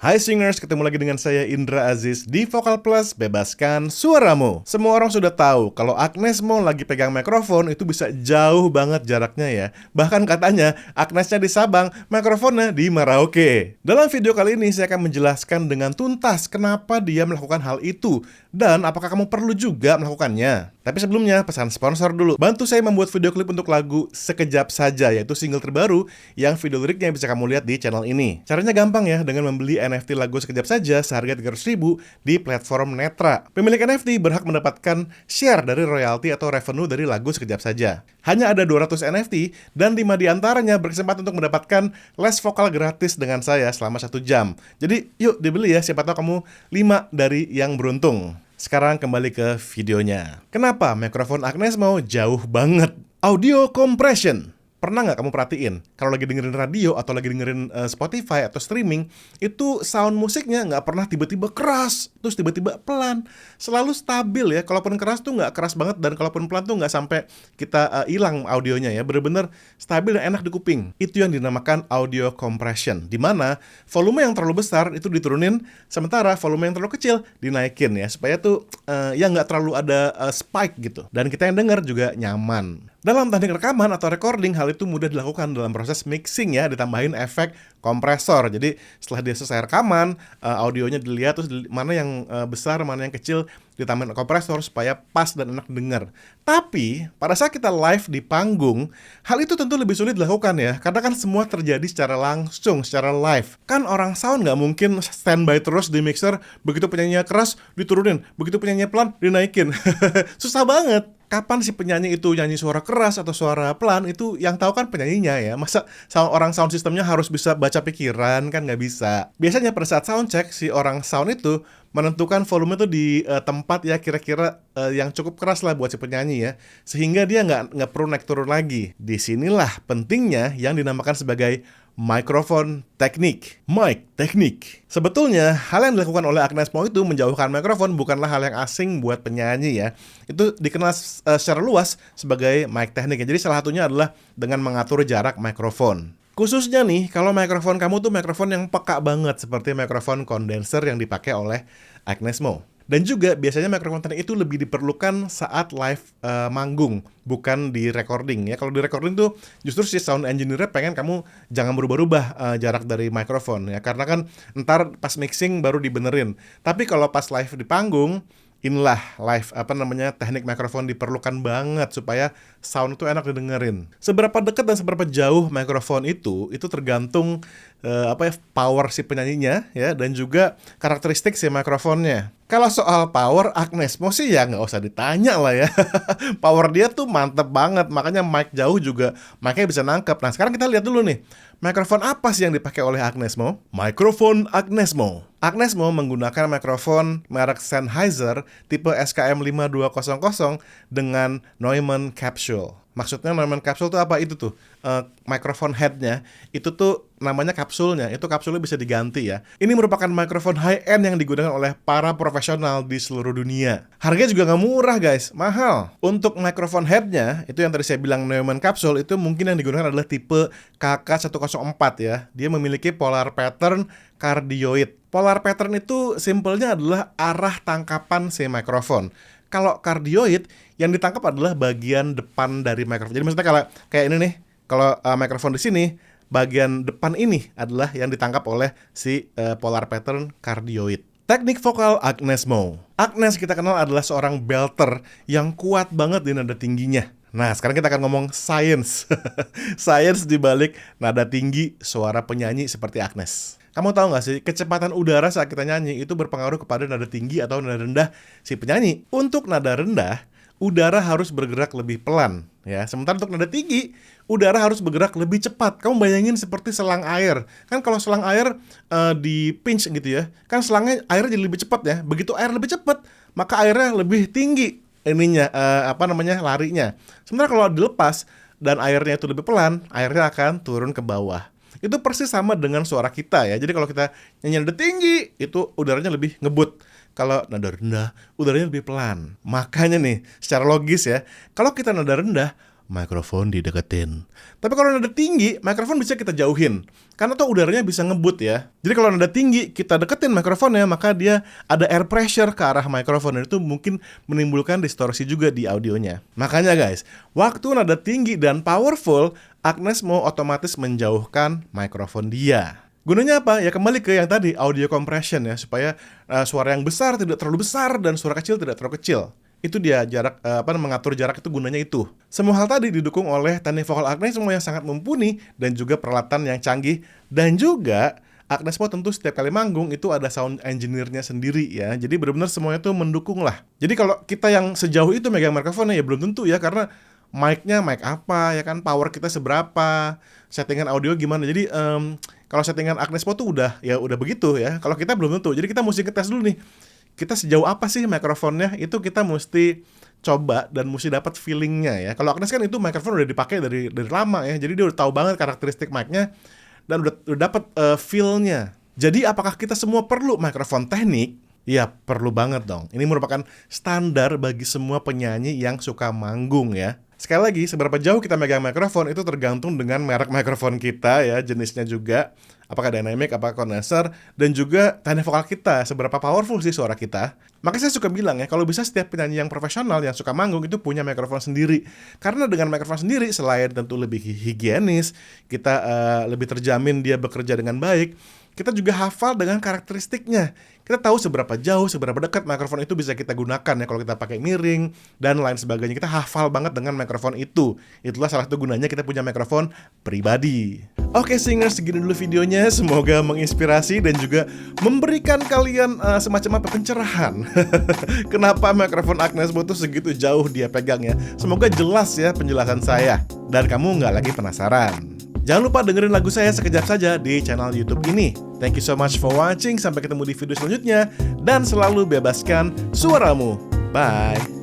Hai singers, ketemu lagi dengan saya Indra Aziz di Vokal Plus, bebaskan suaramu. Semua orang sudah tahu kalau Agnes Mo lagi pegang mikrofon itu bisa jauh banget jaraknya ya. Bahkan katanya Agnesnya di Sabang, mikrofonnya di Merauke. Dalam video kali ini saya akan menjelaskan dengan tuntas kenapa dia melakukan hal itu dan apakah kamu perlu juga melakukannya. Tapi sebelumnya pesan sponsor dulu. Bantu saya membuat video klip untuk lagu Sekejap Saja, yaitu single terbaru yang video liriknya bisa kamu lihat di channel ini. Caranya gampang ya, dengan membeli NFT lagu Sekejap Saja seharga 300.000 di platform Netra. Pemilik NFT berhak mendapatkan share dari royalti atau revenue dari lagu Sekejap Saja. Hanya ada 200 NFT dan 5 diantaranya berkesempatan untuk mendapatkan les vokal gratis dengan saya selama 1 jam. Jadi yuk dibeli ya, siapa tahu kamu 5 dari yang beruntung. Sekarang kembali ke videonya. Kenapa mikrofon Agnes Mo jauh banget? Audio compression. Pernah nggak kamu perhatiin, kalau lagi dengerin radio atau lagi dengerin Spotify atau streaming, itu sound musiknya nggak pernah tiba-tiba keras, terus tiba-tiba pelan. Selalu stabil ya, kalaupun keras tuh nggak keras banget, dan kalaupun pelan tuh nggak sampai kita hilang audionya ya. Bener-bener stabil dan enak di kuping. Itu yang dinamakan audio compression, dimana volume yang terlalu besar itu diturunin, sementara volume yang terlalu kecil dinaikin ya, supaya tuh ya nggak terlalu ada spike gitu. Dan kita yang denger juga nyaman. Dalam teknik rekaman atau recording, hal itu mudah dilakukan dalam proses mixing ya, ditambahin efek kompresor. Jadi setelah dia selesai rekaman, audionya dilihat, terus mana yang besar, mana yang kecil, ditambahin kompresor supaya pas dan enak dengar. Tapi pada saat kita live di panggung, hal itu tentu lebih sulit dilakukan ya, karena kan semua terjadi secara langsung, secara live. Kan orang sound nggak mungkin standby terus di mixer, begitu penyanyinya keras diturunin, begitu penyanyinya pelan dinaikin. Susah banget. Kapan si penyanyi itu nyanyi suara keras atau suara pelan, itu yang tahu kan penyanyinya ya. Masa orang sound systemnya harus bisa baca pikiran, kan nggak bisa. Biasanya pada saat sound check, si orang sound itu menentukan volume itu di tempat ya kira-kira yang cukup keras lah buat si penyanyi ya, sehingga dia nggak perlu naik turun lagi. Disinilah pentingnya yang dinamakan sebagai mikrofon teknik, mic teknik. Sebetulnya hal yang dilakukan oleh Agnes Mo itu menjauhkan mikrofon bukanlah hal yang asing buat penyanyi ya. Itu dikenal secara luas sebagai mic teknik. Jadi salah satunya adalah dengan mengatur jarak mikrofon. Khususnya nih, kalau mikrofon kamu tuh mikrofon yang peka banget, seperti mikrofon kondenser yang dipakai oleh Agnes Mo. Dan juga biasanya mikrofon teknik itu lebih diperlukan saat live manggung, bukan di recording ya. Kalau di recording tuh justru si sound engineer pengen kamu jangan berubah-ubah jarak dari mikrofon ya, karena kan ntar pas mixing baru dibenerin. Tapi kalau pas live di panggung, inilah live teknik mikrofon diperlukan banget supaya sound itu enak didengerin. Seberapa dekat dan seberapa jauh mikrofon itu tergantung power si penyanyinya ya, dan juga karakteristik si mikrofonnya. Kalau soal power, Agnes Mo sih ya nggak usah ditanya lah ya. Power dia tuh mantep banget, makanya mic jauh juga mic-nya bisa nangkep. Nah sekarang kita lihat dulu nih, mikrofon apa sih yang dipakai oleh Agnes Mo? Mikrofon Agnes Mo. Agnes Mo menggunakan mikrofon merek Sennheiser tipe SKM5200 dengan Neumann Capsule. Maksudnya Neumann Capsule itu apa? Itu tuh mikrofon headnya itu tuh namanya kapsulnya. Itu kapsulnya bisa diganti ya. Ini merupakan mikrofon high-end yang digunakan oleh para profesional di seluruh dunia. Harganya juga nggak murah guys, mahal. Untuk mikrofon headnya, itu yang tadi saya bilang Neumann Capsule, itu mungkin yang digunakan adalah tipe KK104 ya. Dia memiliki polar pattern cardioid. Polar pattern itu simpelnya adalah arah tangkapan si mikrofon. Kalau cardioid, yang ditangkap adalah bagian depan dari mikrofon. Jadi maksudnya kalau kayak ini nih, kalau mikrofon di sini, bagian depan ini adalah yang ditangkap oleh si polar pattern cardioid. Teknik vokal Agnes Mo. Agnes kita kenal adalah seorang belter yang kuat banget di nada tingginya. Nah, sekarang kita akan ngomong science. Science di balik nada tinggi suara penyanyi seperti Agnes. Kamu tahu nggak sih, kecepatan udara saat kita nyanyi itu berpengaruh kepada nada tinggi atau nada rendah si penyanyi. Untuk nada rendah, udara harus bergerak lebih pelan ya. Sementara untuk nada tinggi, udara harus bergerak lebih cepat. Kamu bayangin seperti selang air. Kan kalau selang air di pinch gitu ya, kan selangnya airnya jadi lebih cepat ya. Begitu air lebih cepat, maka airnya lebih tinggi larinya. Sementara kalau dilepas dan airnya itu lebih pelan, airnya akan turun ke bawah. Itu persis sama dengan suara kita ya. Jadi kalau kita nyanyi nada tinggi, itu udaranya lebih ngebut. Kalau nada rendah, udaranya lebih pelan. Makanya nih, secara logis ya, kalau kita nada rendah, mikrofon dideketin. Tapi kalau nada tinggi, mikrofon bisa kita jauhin. Karena tuh udaranya bisa ngebut ya. Jadi kalau nada tinggi, kita deketin mikrofonnya, maka dia ada air pressure ke arah mikrofon. Dan itu mungkin menimbulkan distorsi juga di audionya. Makanya guys, waktu nada tinggi dan powerful, Agnes Mo otomatis menjauhkan mikrofon dia. Gunanya apa? Ya kembali ke yang tadi, audio compression ya. Supaya suara yang besar tidak terlalu besar dan suara kecil tidak terlalu kecil. Itu dia jarak, mengatur jarak itu gunanya itu. Semua hal tadi didukung oleh teknik vokal Agnes Mo yang sangat mumpuni dan juga peralatan yang canggih. Dan juga Agnes Mo tentu setiap kali manggung itu ada sound engineer-nya sendiri ya. Jadi benar-benar semuanya tuh mendukung lah. Jadi kalau kita yang sejauh itu megang mikrofonnya ya belum tentu ya, karena mic-nya mic apa ya kan, power kita seberapa, settingan audio gimana. Jadi kalau settingan Agnes Mo tuh udah begitu ya. Kalau kita belum tentu. Jadi kita mesti ngetes dulu nih. Kita sejauh apa sih mikrofonnya, itu kita mesti coba dan mesti dapat feelingnya ya. Kalau Agnes kan itu mikrofon udah dipakai dari lama ya, jadi dia udah tahu banget karakteristik mic-nya dan udah dapat feel-nya. Jadi apakah kita semua perlu mikrofon teknik? Ya perlu banget dong. Ini merupakan standar bagi semua penyanyi yang suka manggung ya. Sekali lagi, seberapa jauh kita megang mikrofon itu tergantung dengan merek mikrofon kita ya, jenisnya juga. Apakah dynamic, apakah condenser, dan juga teknik vokal kita, seberapa powerful sih suara kita. Makanya saya suka bilang ya, kalau bisa setiap penyanyi yang profesional yang suka manggung itu punya mikrofon sendiri. Karena dengan mikrofon sendiri, selain tentu lebih higienis, kita lebih terjamin dia bekerja dengan baik, kita juga hafal dengan karakteristiknya. Kita tahu seberapa jauh, seberapa dekat mikrofon itu bisa kita gunakan ya, kalau kita pakai miring dan lain sebagainya. Kita hafal banget dengan mikrofon itu. Itulah salah satu gunanya kita punya mikrofon pribadi. Oke singers, segini dulu videonya. Semoga menginspirasi dan juga memberikan kalian semacam pencerahan. Kenapa mikrofon Agnes Mo tuh segitu jauh dia pegangnya. Semoga jelas ya penjelasan saya dan kamu nggak lagi penasaran. Jangan lupa dengerin lagu saya sekejap saja di channel YouTube ini. Thank you so much for watching. Sampai ketemu di video selanjutnya. Dan selalu bebaskan suaramu. Bye.